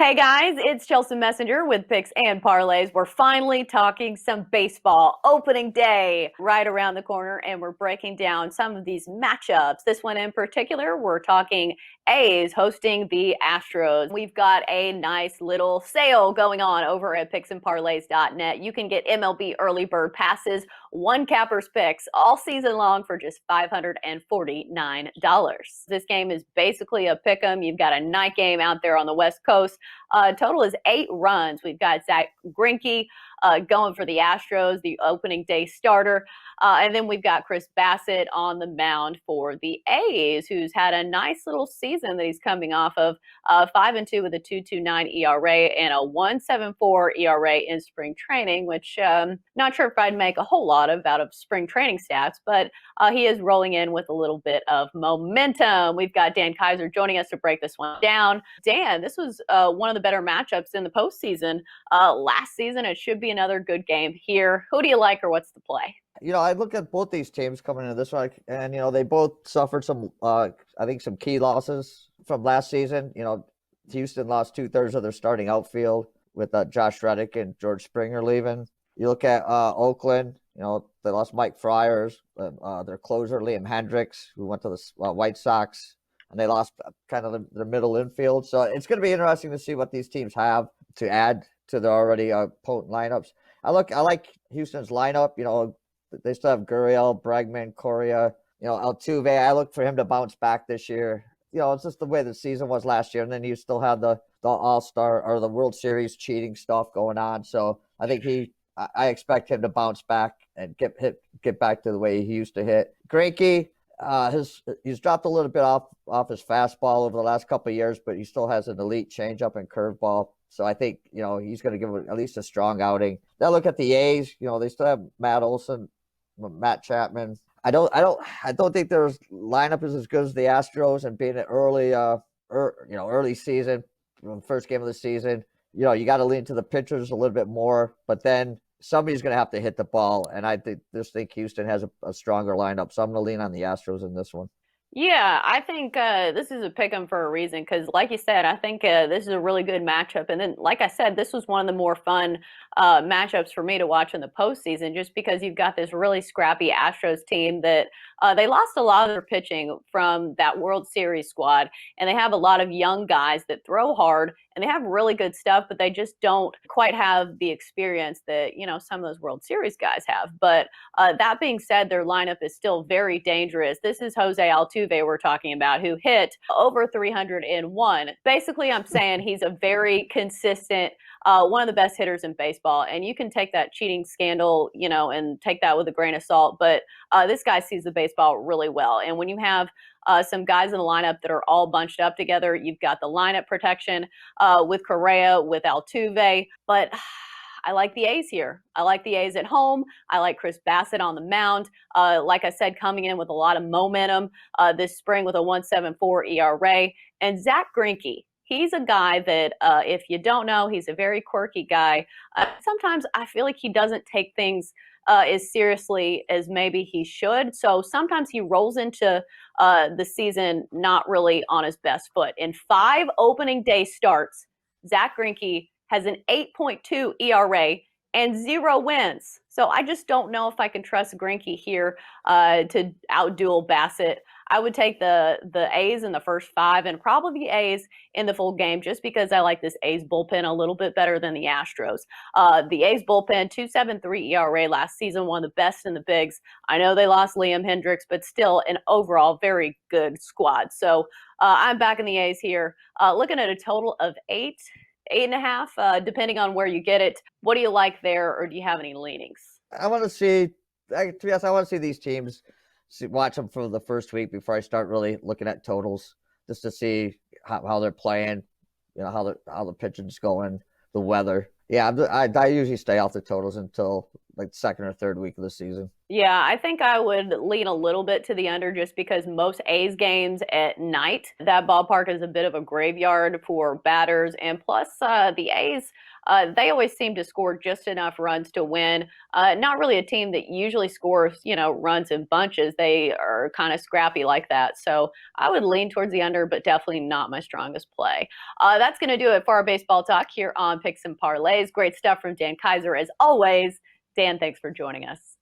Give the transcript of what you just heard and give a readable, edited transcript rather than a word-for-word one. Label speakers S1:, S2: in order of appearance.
S1: Hey guys, it's Chelsa Messenger with Picks and Parlays. We're finally talking some baseball. Opening day right around the corner, and we're breaking down some of these matchups. This one in particular, we're talking A's hosting the Astros. We've got a nice little sale going on over at picksandparlays.net. You can get MLB early bird passes, one capper's picks all season long for just $549. This game is basically a pick 'em. You've got a night game out there on the West Coast. Total is 8 runs. We've got Zach Greinke going for the Astros, the opening day starter. And then we've got Chris Bassett on the mound for the A's, who's had a nice little season that he's coming off of, 5-2 with a 2.29 ERA and a 1.74 ERA in spring training, which not sure if I'd make a whole lot of out of spring training stats, but he is rolling in with a little bit of momentum. We've got Dan Kaiser joining us to break this one down. Dan, this was one of the better matchups in the postseason last season. It should be another good game here. Who do you like, or what's the play?
S2: I look at both these teams coming into this one, and, they both suffered some, I think, some key losses from last season. Houston lost 2/3 of their starting outfield with Josh Reddick and George Springer leaving. You look at Oakland, they lost Mike Friars, their closer, Liam Hendricks, who went to the White Sox, and they lost kind of their middle infield. So it's going to be interesting to see what these teams have to add to their already potent lineups. I like Houston's lineup. They still have Gurriel, Bregman, Correa, Altuve. I look for him to bounce back this year. It's just the way the season was last year. And then you still have the All-Star or the World Series cheating stuff going on. So I think I expect him to bounce back and get back to the way he used to hit. Greinke, he's dropped a little bit off his fastball over the last couple of years, but he still has an elite changeup and curveball. So I think, he's going to give at least a strong outing. Now look at the A's. They still have Matt Olson, Matt Chapman. I don't think their lineup is as good as the Astros, and being an early season, first game of the season, you got to lean to the pitchers a little bit more, but then somebody's going to have to hit the ball. And I think Houston has a stronger lineup. So I'm going to lean on the Astros in this one.
S1: Yeah, I think this is a pick 'em for a reason because, like you said, I think this is a really good matchup. And then, like I said, this was one of the more fun matchups for me to watch in the postseason just because you've got this really scrappy Astros team that they lost a lot of their pitching from that World Series squad. And they have a lot of young guys that throw hard and they have really good stuff, but they just don't quite have the experience that, some of those World Series guys have. But that being said, their lineup is still very dangerous. This is Jose Altuve we're talking about, who hit over 301. Basically, I'm saying he's a very consistent, one of the best hitters in baseball. And you can take that cheating scandal, and take that with a grain of salt. But this guy sees the baseball really well. And when you have some guys in the lineup that are all bunched up together, you've got the lineup protection with Correa, with Altuve. But I like the A's here. I like the A's at home. I like Chris Bassett on the mound. Like I said, coming in with a lot of momentum this spring with a 1.74 ERA. And Zach Greinke, he's a guy that, if you don't know, he's a very quirky guy. Sometimes I feel like he doesn't take things as seriously as maybe he should. So sometimes he rolls into the season not really on his best foot. In 5 opening day starts, Zach Greinke has an 8.2 ERA and 0 wins. So I just don't know if I can trust Greinke here to outduel Bassett. I would take the A's in the first 5 and probably the A's in the full game just because I like this A's bullpen a little bit better than the Astros. The A's bullpen, 2.73 ERA last season, one of the best in the bigs. I know they lost Liam Hendricks, but still an overall very good squad. So I'm backing the A's here. Looking at a total of 8.5, depending on where you get it. What do you like there, or do you have any leanings?
S2: I want to see, to be honest, I want to see these teams, watch them for the first week before I start really looking at totals, just to see how they're playing, how the pitching's going, the weather. Yeah, I usually stay off the totals until like second or third week of the season.
S1: Yeah, I think I would lean a little bit to the under just because most A's games at night, that ballpark is a bit of a graveyard for batters. And plus, the A's, they always seem to score just enough runs to win. Not really a team that usually scores, runs in bunches. They are kind of scrappy like that. So I would lean towards the under, but definitely not my strongest play. That's going to do it for our baseball talk here on Picks and Parlays. Great stuff from Dan Kaiser as always. Dan, thanks for joining us.